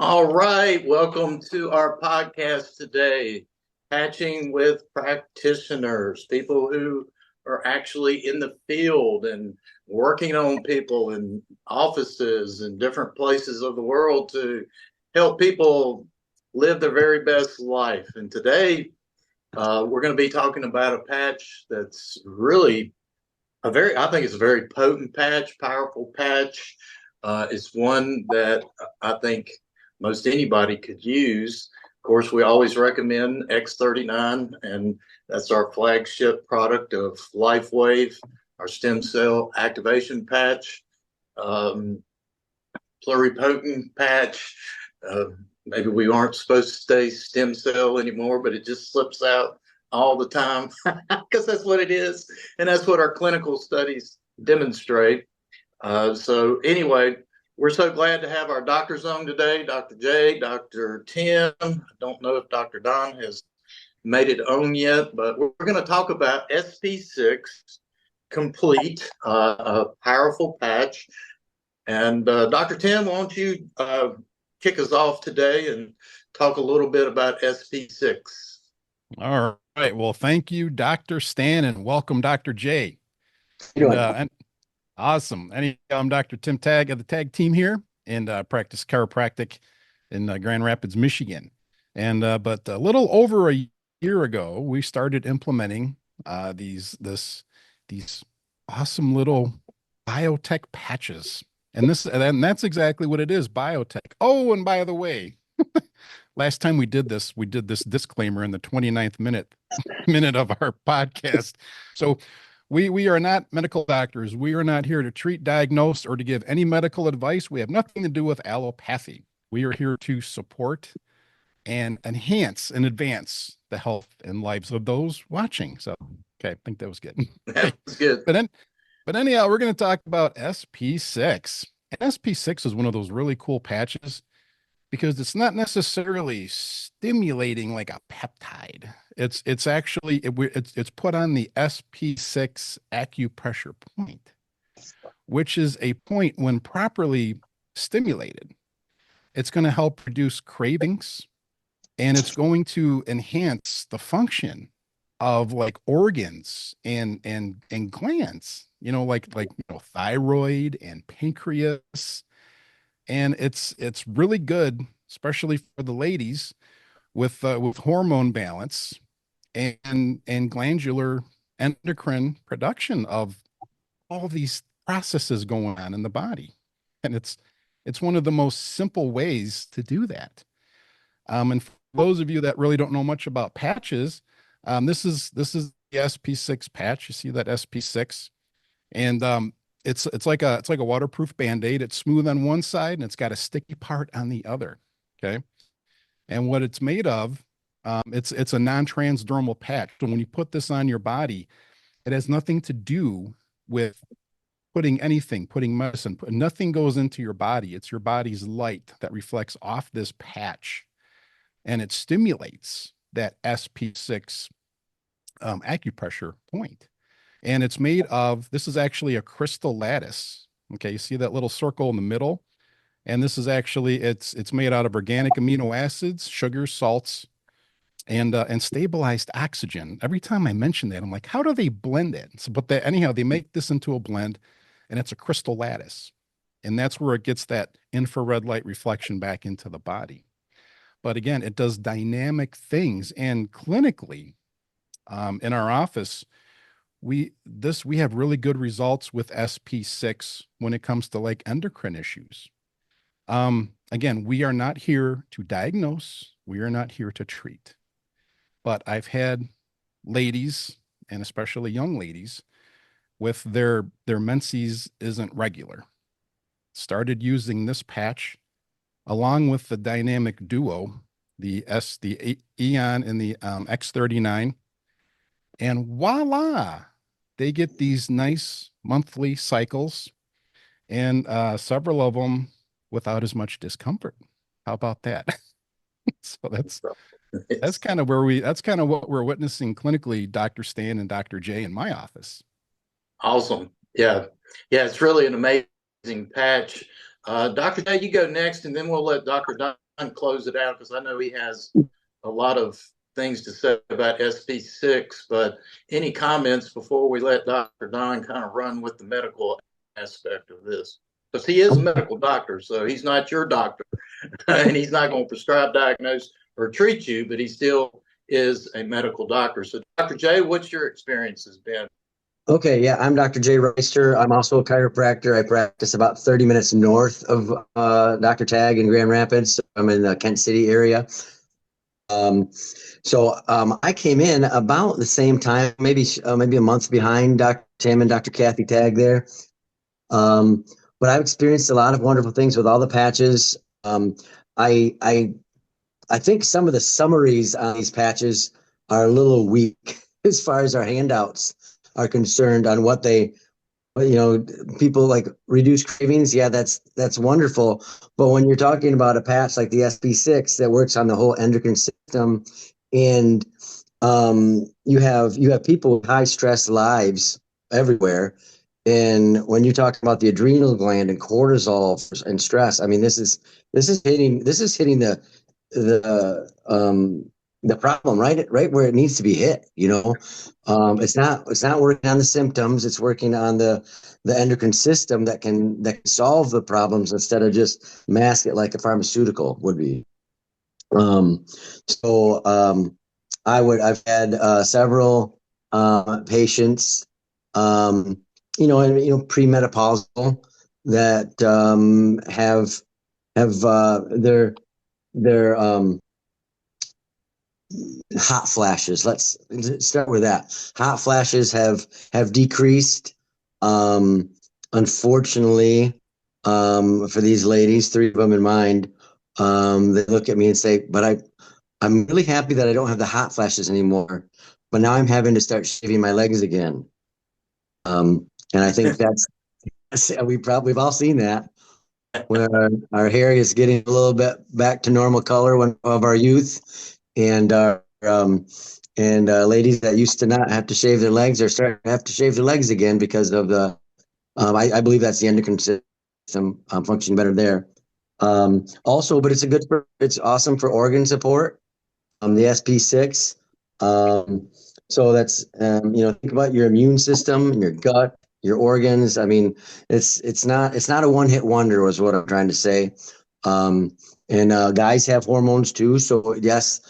All right, welcome to our podcast today, Patching with Practitioners, people who are actually in the field and working on people in offices and different places of the world to help people live their very best life. And today, we're going to be talking about a patch that's really I think it's a very potent patch, powerful patch. It's one that I think most anybody could use. Of course, we always recommend X39, and that's our flagship product of LifeWave, our stem cell activation patch, um, pluripotent patch. Uh, Maybe we aren't supposed to stay stem cell anymore, but it just slips out all the time because that's what it is. And that's what our clinical studies demonstrate. So, anyway, we're so glad to have our doctors on today, Dr. J, Dr. Tim. I don't know if Dr. Don has made it on yet, but we're going to talk about SP6 Complete, a powerful patch. And Dr. Tim, why don't you kick us off today and talk a little bit about SP6? All right. Well, thank you, Dr. Stan, and welcome, Dr. J. You And, doing? uh, and awesome. I'm Dr. Tim Tag of the Tag team here and practice chiropractic in Grand Rapids, Michigan. But a little over a year ago, we started implementing these awesome little biotech patches. And that's exactly what it is, biotech. Oh, and by the way, last time we did this disclaimer in the 29th minute of our podcast. So we are not medical doctors. We are not here to treat, diagnose, or to give any medical advice. We have nothing to do with allopathy. We are here to support and enhance and advance the health and lives of those watching. So, okay, I think that was good. Okay. That's good. But then, but anyhow, we're going to talk about SP6. And SP6 is one of those really cool patches because it's not necessarily stimulating like a peptide. It's actually it's put on the SP6 acupressure point, which is a point when properly stimulated. It's going to help reduce cravings and it's going to enhance the function of like organs and glands, thyroid and pancreas, and it's really good, especially for the ladies with hormone balance and glandular endocrine production of all these processes going on in the body. And it's one of the most simple ways to do that. And for those of you that really don't know much about patches, this is the SP6 patch. You see that SP6, and it's like a waterproof Band-Aid. It's smooth on one side and it's got a sticky part on the other. Okay. And what it's made of, it's a non-transdermal patch. So when you put this on your body, it has nothing to do with putting medicine. Nothing goes into your body. It's your body's light that reflects off this patch, and it stimulates that SP6 acupressure point. And it's made of, this is actually a crystal lattice. Okay, you see that little circle in the middle? And this is actually, it's made out of organic amino acids, sugars, salts, and stabilized oxygen. Every time I mention that, I'm like, how do they blend it? So, but anyhow, they make this into a blend, and it's a crystal lattice. And that's where it gets that infrared light reflection back into the body. But again, it does dynamic things. And clinically, in our office, we have really good results with SP6 when it comes to like endocrine issues. Again, we are not here to diagnose, we are not here to treat. But I've had ladies, and especially young ladies, with their menses isn't regular, started using this patch along with the dynamic duo, the Eon and the X39, and voila, they get these nice monthly cycles, and several of them without as much discomfort. How about that? So that's It's kind of that's kind of what we're witnessing clinically, Dr. Stan and Dr. J in my office. awesome. Yeah. Yeah, it's really an amazing patch. Dr. J, you go next, and then we'll let Dr. Don close it out because I know he has a lot of things to say about SB6, but any comments before we let Dr. Don kind of run with the medical aspect of this? Because he is a medical doctor, so he's not your doctor, and he's not going to prescribe, diagnose, or treat you, but he still is a medical doctor. So, Dr. J, what's your experience has been? Okay, yeah, I'm Dr. Jay Reister. I'm also a chiropractor. I practice about 30 minutes north of Dr. Tag in Grand Rapids. I'm in the Kent City area. I came in about the same time, maybe a month behind Dr. Tim and Dr. Kathy Tag there. But I've experienced a lot of wonderful things with all the patches. I I think some of the summaries on these patches are a little weak as far as our handouts are concerned on what they, people like reduce cravings. Yeah, that's wonderful. But when you're talking about a patch like the SB6 that works on the whole endocrine system, and you have people with high stress lives everywhere. And when you talk about the adrenal gland and cortisol and stress, I mean, this is hitting the the problem right where it needs to be hit. It's not working on the symptoms. It's working on the endocrine system that can solve the problems instead of just mask it like a pharmaceutical would be. Um, so I've had several patients, premenopausal that have their hot flashes. Let's start with that. Hot flashes have decreased. Unfortunately, for these ladies, 3 of them in mind, they look at me and say, "But I'm really happy that I don't have the hot flashes anymore. But now I'm having to start shaving my legs again." And I think we've all seen that, where our hair is getting a little bit back to normal color of our youth, and ladies that used to not have to shave their legs are starting to have to shave their legs again because of the I believe that's the endocrine system functioning better there. Also, but it's awesome for organ support. The SP6. So that's think about your immune system, your gut, your organs. I mean, it's not a one-hit wonder, is what I'm trying to say. And guys have hormones too. So yes,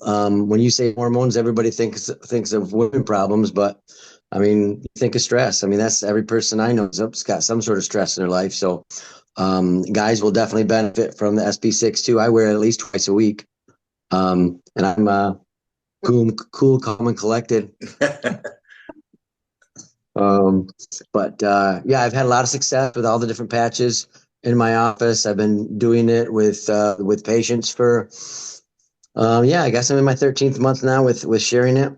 when you say hormones, everybody thinks of women problems, but I mean, think of stress. I mean, that's every person I know has got some sort of stress in their life. So guys will definitely benefit from the SP6 too. I wear it at least twice a week. And I'm cool, calm, and collected. Yeah, I've had a lot of success with all the different patches in my office. I've been doing it with patients for, I guess I'm in my 13th month now with sharing it.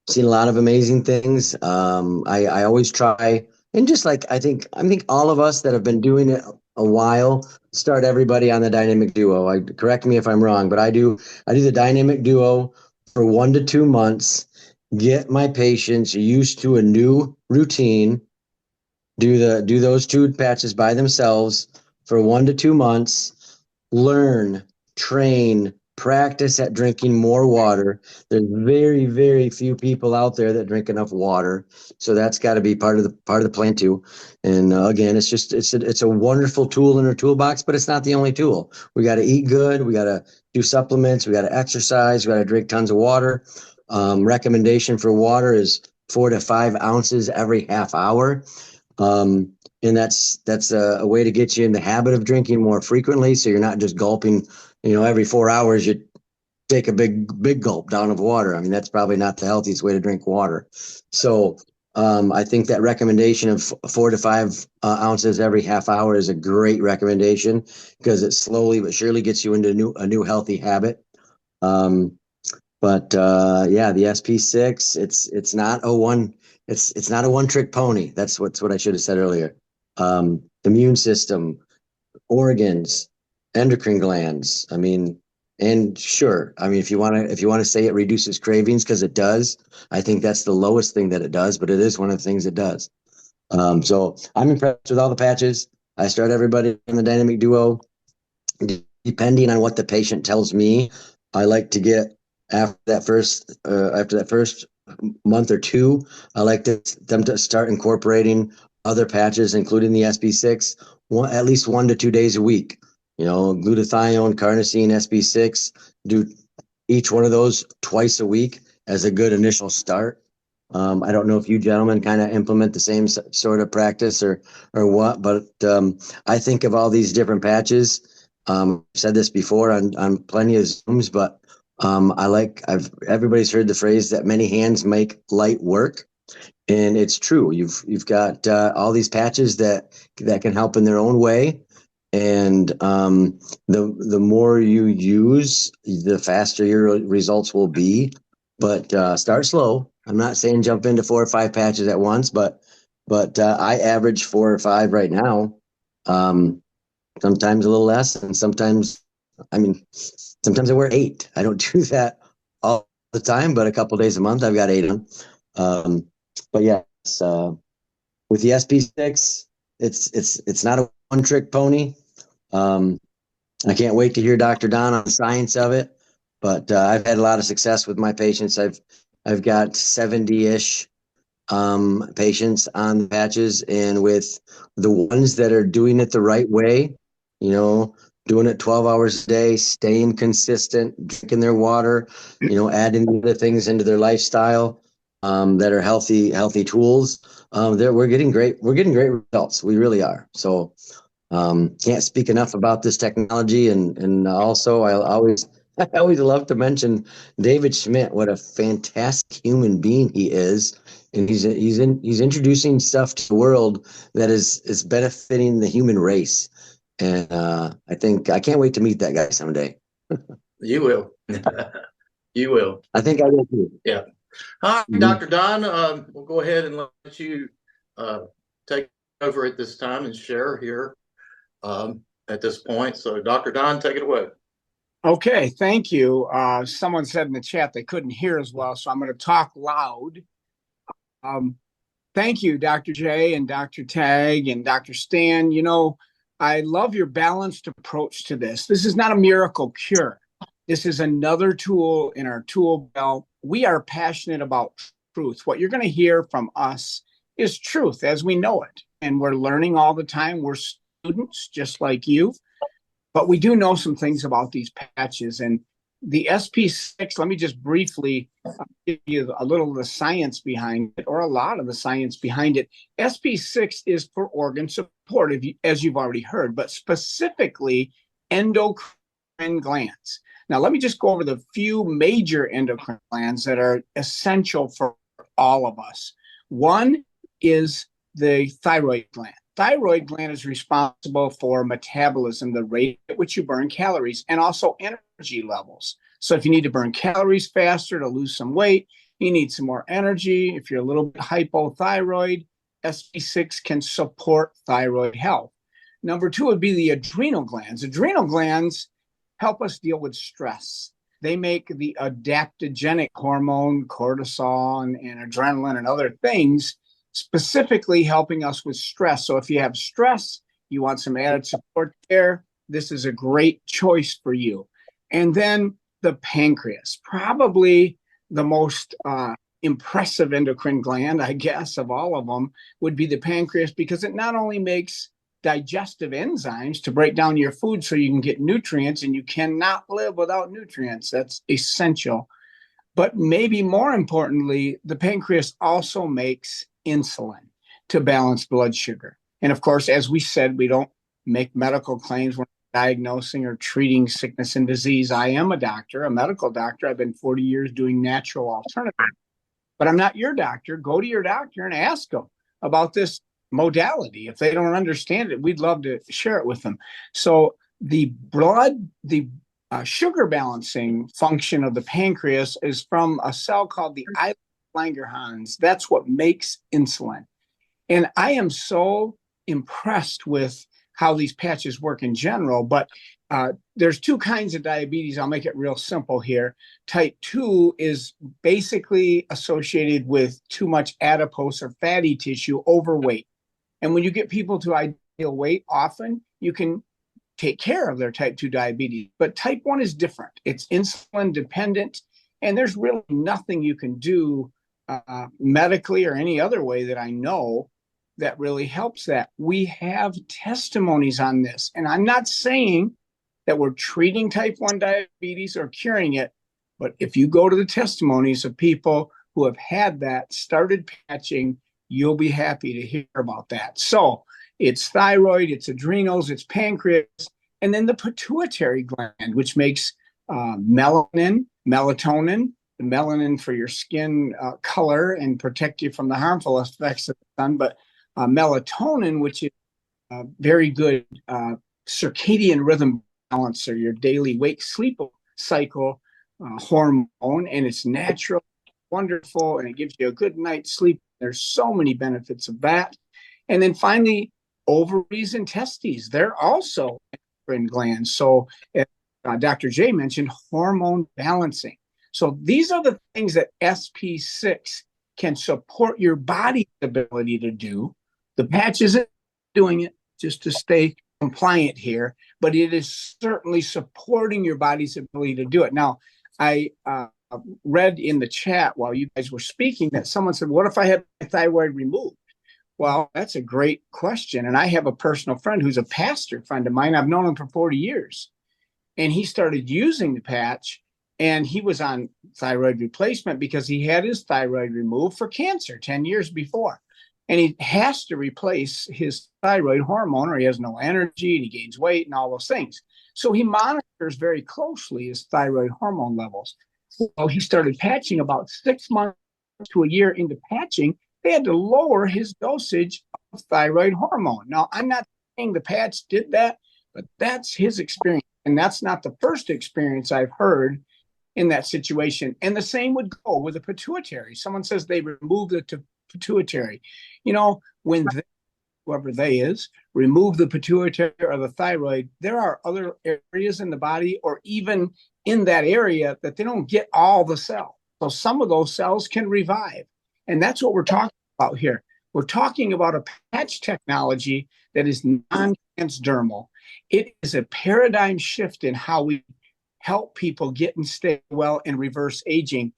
Seen a lot of amazing things. I always try, and just like I think all of us that have been doing it a while start everybody on the dynamic duo. Correct me if I'm wrong, but I do the dynamic duo for 1 to 2 months, get my patients used to a new routine, do those 2 patches by themselves for 1 to 2 months, learn, train, practice at drinking more water. There's very, very few people out there that drink enough water, so that's got to be part of the plan too. And again, it's a wonderful tool in our toolbox, but it's not the only tool. We got to eat good. We got to do supplements. We got to exercise. We got to drink tons of water. Recommendation for water is 4 to 5 ounces every half hour. And that's a way to get you in the habit of drinking more frequently, so you're not just gulping. Every 4 hours you take a big gulp down of water. I mean, that's probably not the healthiest way to drink water. So I think that recommendation of 4 to 5 ounces every half hour is a great recommendation, because it slowly but surely gets you into a new healthy habit. The SP6, it's not a one trick pony. That's what I should have said earlier. Immune system, organs, endocrine glands. I mean, and sure, I mean, if you want to say it reduces cravings, because it does, I think that's the lowest thing that it does, but it is one of the things it does. So I'm impressed with all the patches. I start everybody in the dynamic duo. depending on what the patient tells me, I like to get after that first month or two, I like them to start incorporating other patches, including the SB6, at least 1 to 2 days a week. You know, glutathione, carnosine, SB6, do each one of those twice a week as a good initial start. I don't know if you gentlemen kind of implement the same sort of practice or what, but I think of all these different patches. I've said this before on plenty of Zooms, but everybody's heard the phrase that many hands make light work, and it's true. You've got all these patches that can help in their own way, and the more you use, the faster your results will be. But start slow. I'm not saying jump into 4 or 5 patches at once, but I average 4 or 5 right now. Sometimes a little less, and sometimes I wear 8. I don't do that all the time, but a couple days a month I've got 8 on. But yes, with the SP6, it's not a one-trick pony. I can't wait to hear Dr. Don on the science of it, but I've had a lot of success with my patients. I've got 70-ish patients on the patches, and with the ones that are doing it the right way, you know, doing it 12 hours a day, staying consistent, drinking their water, adding other things into their lifestyle that are healthy tools. We're getting great results. We really are. So can't speak enough about this technology, and also I always love to mention David Schmidt. What a fantastic human being he is, and he's introducing stuff to the world that is benefiting the human race. And I can't wait to meet that guy someday. You will. You will. I think I will too. Yeah. Hi, Dr. Don. We'll go ahead and let you take over at this time and share here at this point. So, Dr. Don, take it away. Okay, thank you. Someone said in the chat they couldn't hear as well, so I'm going to talk loud. Thank you, Dr. J and Dr. Tag and Dr. Stan. I love your balanced approach to this. This is not a miracle cure. This is another tool in our tool belt. We are passionate about truth. What you're going to hear from us is truth as we know it. And we're learning all the time. We're students just like you. But we do know some things about these patches. And the SP6, let me just briefly give you a little of the science behind it, or a lot of the science behind it. SP6 is for organ support, as you've already heard, but specifically endocrine glands. Now, let me just go over the few major endocrine glands that are essential for all of us. One is the thyroid gland. Thyroid gland is responsible for metabolism, the rate at which you burn calories, and also energy levels. So if you need to burn calories faster to lose some weight, you need some more energy. If you're a little bit hypothyroid, SP6 can support thyroid health. Number 2 would be the adrenal glands. Adrenal glands help us deal with stress. They make the adaptogenic hormone, cortisol, and adrenaline and other things, specifically helping us with stress. So if you have stress, you want some added support there, this is a great choice for you. And then the pancreas, probably the most impressive endocrine gland, I guess, of all of them, would be the pancreas, because it not only makes digestive enzymes to break down your food so you can get nutrients, and you cannot live without nutrients. That's essential. But maybe more importantly, the pancreas also makes insulin to balance blood sugar. And of course, as we said, we don't make medical claims when diagnosing or treating sickness and disease. I am a doctor, a medical doctor. I've been 40 years doing natural alternatives, but I'm not your doctor. Go to your doctor and ask them about this modality. If they don't understand it, we'd love to share it with them. So the sugar balancing function of the pancreas is from a cell called the islet Langerhans. That's what makes insulin. And I am so impressed with how these patches work in general, but there's 2 kinds of diabetes. I'll make it real simple here. Type 2 is basically associated with too much adipose or fatty tissue, overweight. And when you get people to ideal weight, often you can take care of their type 2 diabetes. But type 1 is different. It's insulin dependent, and there's really nothing you can do medically or any other way that I know that really helps that. We have testimonies on this, and I'm not saying that we're treating type 1 diabetes or curing it, but if you go to the testimonies of people who have had that, started patching, you'll be happy to hear about that. So it's thyroid, it's adrenals, it's pancreas, and then the pituitary gland, which makes melatonin, the melanin for your skin color and protect you from the harmful effects of the sun, but melatonin, which is a very good circadian rhythm balancer, your daily wake sleep cycle hormone, and it's natural, wonderful, and it gives you a good night's sleep. There's so many benefits of that. And then finally, ovaries and testes, they're also endocrine glands. So Dr. J mentioned hormone balancing. So these are the things that SP6 can support your body's ability to do. The patch isn't doing it, just to stay compliant here, but it is certainly supporting your body's ability to do it. Now, I read in the chat while you guys were speaking that someone said, what if I had my thyroid removed? Well, that's a great question. And I have a personal friend who's a pastor friend of mine. I've known him for 40 years. And he started using the patch, and he was on thyroid replacement because he had his thyroid removed for cancer 10 years before. And he has to replace his thyroid hormone or he has no energy and he gains weight and all those things. So he monitors very closely his thyroid hormone levels. So he started patching about 6 months to a year into patching. They had to lower his dosage of thyroid hormone. Now, I'm not saying the patch did that, but that's his experience. And that's not the first experience I've heard in that situation. And the same would go with the pituitary. Someone says they remove the pituitary. You know, when they, whoever they is, remove the pituitary or the thyroid, there are other areas in the body or even in that area that they don't get all the cells. So some of those cells can revive. And that's what we're talking about here. We're talking about a patch technology that is non-transdermal. It is a paradigm shift in how we help people get and stay well and reverse aging.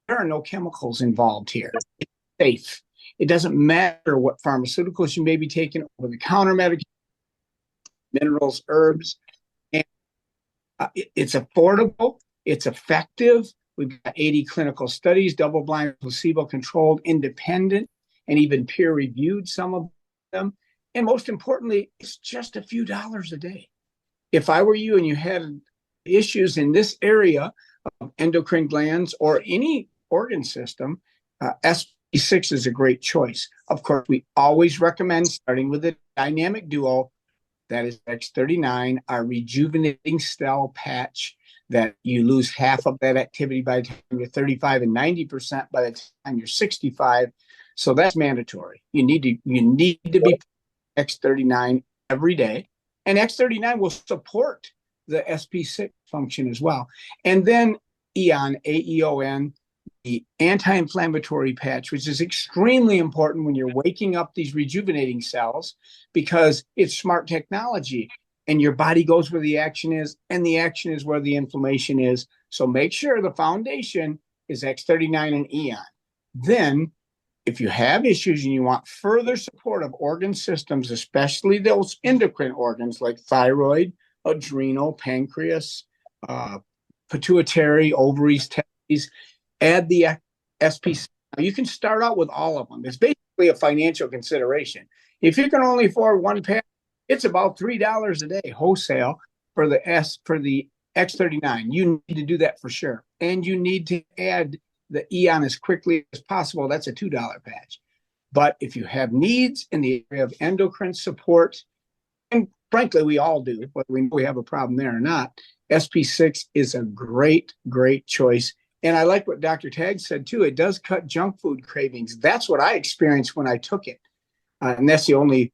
There are no chemicals involved here. It's safe. It doesn't matter what pharmaceuticals you may be taking, over-the-counter medication, minerals, herbs. And it's affordable. It's effective. We've got 80 clinical studies, double-blind, placebo-controlled, independent, and even peer-reviewed, some of them. And most importantly, it's just a few dollars a day. If I were you and you had issues in this area of endocrine glands or any organ system, SP6 is a great choice. Of course, we always recommend starting with a dynamic duo. That is X39, our rejuvenating cell patch that you lose half of that activity by the time you're 35 and 90% by the time you're 65. So that's mandatory. You need to be X39 every day. And X39 will support the SP6 function as well. And then EON, AEON, the anti-inflammatory patch, which is extremely important when you're waking up these rejuvenating cells because it's smart technology and your body goes where the action is and the action is where the inflammation is. So make sure the foundation is X39 and EON. Then if you have issues and you want further support of organ systems, especially those endocrine organs like thyroid, adrenal, pancreas, pituitary, ovaries, testes, add the SP6. Now, you can start out with all of them. It's basically a financial consideration. If you can only afford one pack, it's about $3 a day wholesale for the X39. You need to do that for sure. And you need to add the EON as quickly as possible. That's a $2 patch. But if you have needs in the area of endocrine support, and frankly, we all do, whether we know we have a problem there or not, SP6 is a great, great choice. And I like what Dr. Tagg said too. It does cut junk food cravings. That's what I experienced when I took it. And that's the only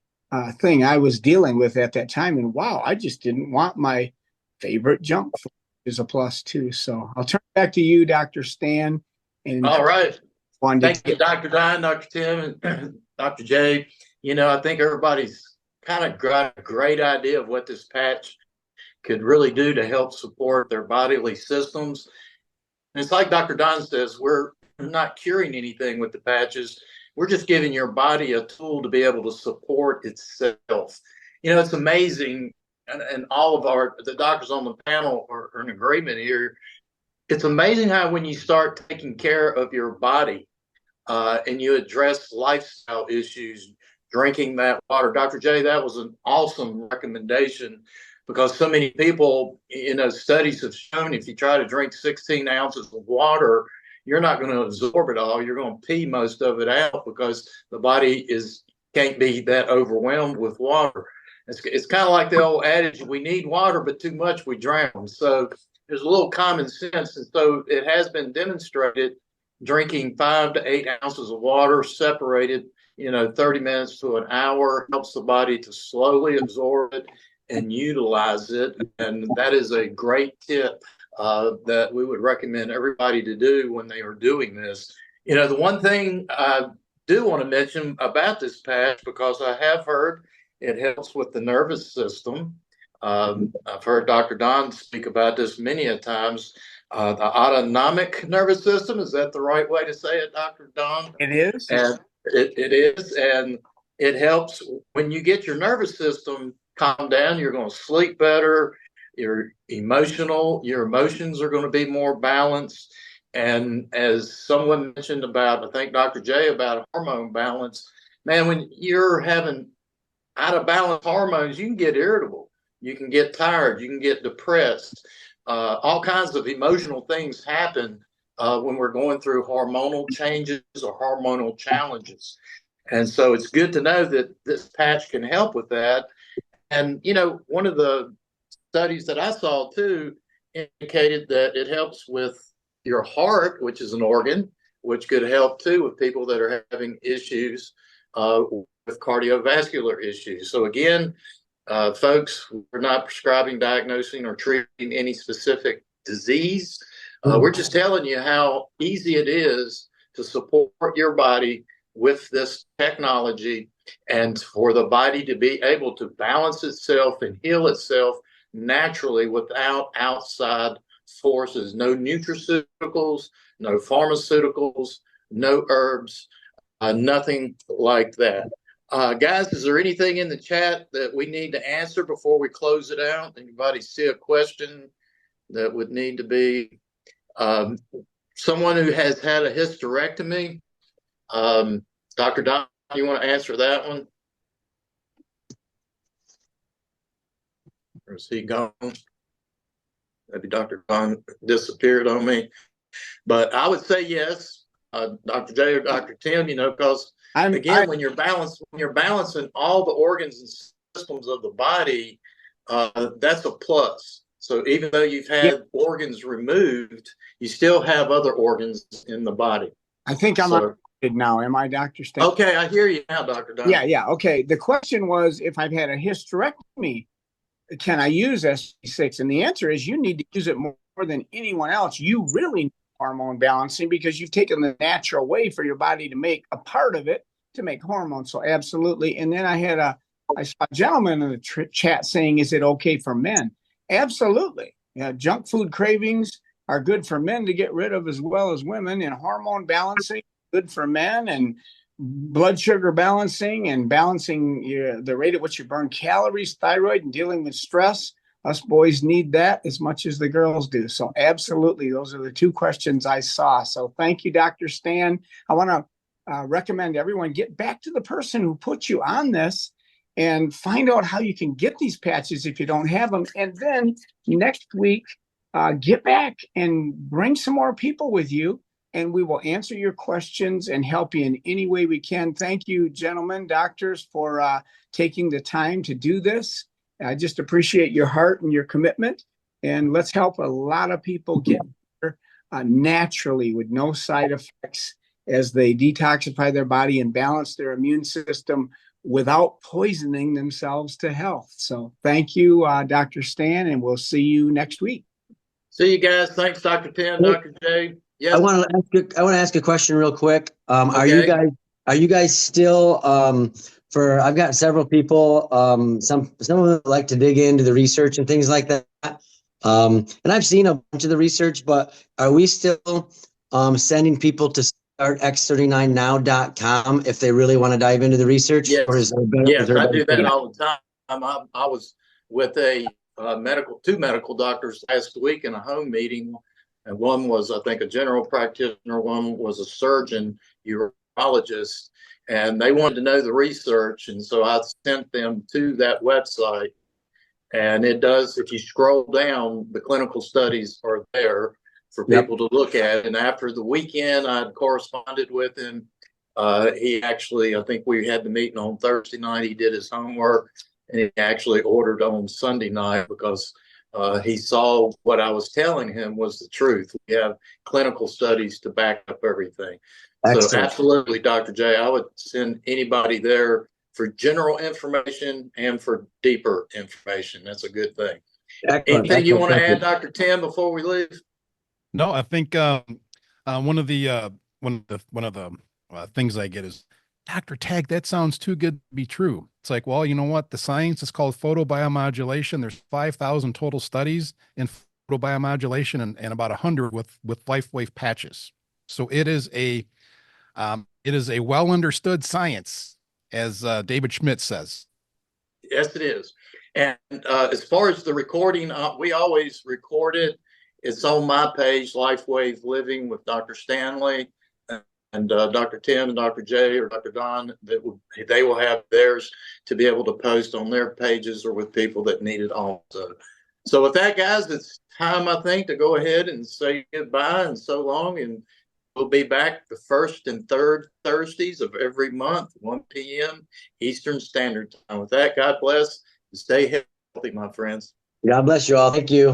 thing I was dealing with at that time. And wow, I just didn't want my favorite junk food. Is a plus too. So I'll turn it back to you, Dr. Stan. And all right. Thank you, Dr. Don, Dr. Tim, and Dr. J. You know, I think everybody's kind of got a great idea of what this patch could really do to help support their bodily systems. And it's like Dr. Don says, we're not curing anything with the patches. We're just giving your body a tool to be able to support itself. It's amazing, and all of the doctors on the panel are in agreement here. It's amazing how when you start taking care of your body and you address lifestyle issues, drinking that water. Dr. J, that was an awesome recommendation because so many people, studies have shown if you try to drink 16 ounces of water, you're not going to absorb it all. You're going to pee most of it out because the body can't be that overwhelmed with water. It's kind of like the old adage, we need water, but too much, we drown. So there's a little common sense. And so it has been demonstrated drinking 5 to 8 ounces of water separated, 30 minutes to an hour helps the body to slowly absorb it and utilize it. And that is a great tip that we would recommend everybody to do when they are doing this. The one thing I do want to mention about this patch, because I have heard it helps with the nervous system. I've heard Dr. Don speak about this many a times. The autonomic nervous system, is that the right way to say it, Dr. Don? It is. And it is. And it helps when you get your nervous system calmed down, you're going to sleep better. Your emotions are going to be more balanced. And as someone mentioned about, I think Dr. J, about hormone balance, man, when you're having out of balance hormones, you can get irritable. You can get tired. You can get depressed. All kinds of emotional things happen when we're going through hormonal changes or hormonal challenges. And so it's good to know that this patch can help with that. And, one of the studies that I saw too indicated that it helps with your heart, which is an organ, which could help too with people that are having issues with cardiovascular issues. So again, folks, we're not prescribing, diagnosing, or treating any specific disease. We're just telling you how easy it is to support your body with this technology and for the body to be able to balance itself and heal itself naturally without outside forces. No nutraceuticals, no pharmaceuticals, no herbs, nothing like that. Guys, is there anything in the chat that we need to answer before we close it out? Anybody see a question that would need to be? Someone who has had a hysterectomy. Dr. Don, you want to answer that one? Or is he gone? Maybe Dr. Don disappeared on me. But I would say yes, Dr. J or Dr. Tim, because when you're balancing all the organs and systems of the body, that's a plus. So even though you've had organs removed, you still have other organs in the body. I think I'm unmuted now. Am I, Dr. Stan? Okay, I hear you now, Dr. Don. Yeah. Okay. The question was, if I've had a hysterectomy, can I use SP6? And the answer is you need to use it more than anyone else. You really need hormone balancing because you've taken the natural way for your body to make a part of it to make hormones. So absolutely. And then I saw a gentleman in the chat saying, is it okay for men? Absolutely. Junk food cravings are good for men to get rid of as well as women, and hormone balancing good for men, and blood sugar balancing and balancing the rate at which you burn calories, thyroid, and dealing with stress. Us boys need that as much as the girls do. So absolutely, those are the two questions I saw. So thank you, Dr. Stan. I want to recommend everyone get back to the person who put you on this and find out how you can get these patches if you don't have them. And then next week, get back and bring some more people with you, and we will answer your questions and help you in any way we can. Thank you, gentlemen, doctors, for taking the time to do this. I just appreciate your heart and your commitment. And let's help a lot of people get better naturally with no side effects as they detoxify their body and balance their immune system without poisoning themselves to health. So thank you, Dr. Stan, and we'll see you next week. See you guys. Thanks, Dr. Tim, Dr. J. Yes. I want to ask a question real quick. Okay. Are you guys still I've got several people, some of them like to dig into the research and things like that. And I've seen a bunch of the research, but are we still sending people to startx39now.com if they really want to dive into the research? Yes. Or is Yes, there I do that all the time. I was with two medical doctors last week in a home meeting, and one was, I think, a general practitioner, one was a surgeon, urologist, and they wanted to know the research, and so I sent them to that website. And it does, if you scroll down, the clinical studies are there for people to look at. And after the weekend, I'd corresponded with him. He actually, I think we had the meeting on Thursday night. He did his homework, and he actually ordered on Sunday night because he saw what I was telling him was the truth. We have clinical studies to back up everything. Excellent. So absolutely, Dr. J, I would send anybody there for general information and for deeper information. That's a good thing. Excellent. Anything you want to add, Dr. Tim, before we leave? No, I think one of the things I get is, Dr. Tag, that sounds too good to be true. It's like, well, you know what? The science is called photobiomodulation. There's 5,000 total studies in photobiomodulation and about 100 with LifeWave patches. So it is a well understood science, as David Schmidt says. Yes, it is. And as far as the recording, we always record it. It's on my page, LifeWave Living with Dr. Stanley. And Dr. Tim and Dr. J or Dr. Don, they will have theirs to be able to post on their pages or with people that need it also. So with that, guys, it's time, I think, to go ahead and say goodbye and so long. And we'll be back the first and third Thursdays of every month, 1 p.m. Eastern Standard Time. With that, God bless and stay healthy, my friends. God bless you all. Thank you.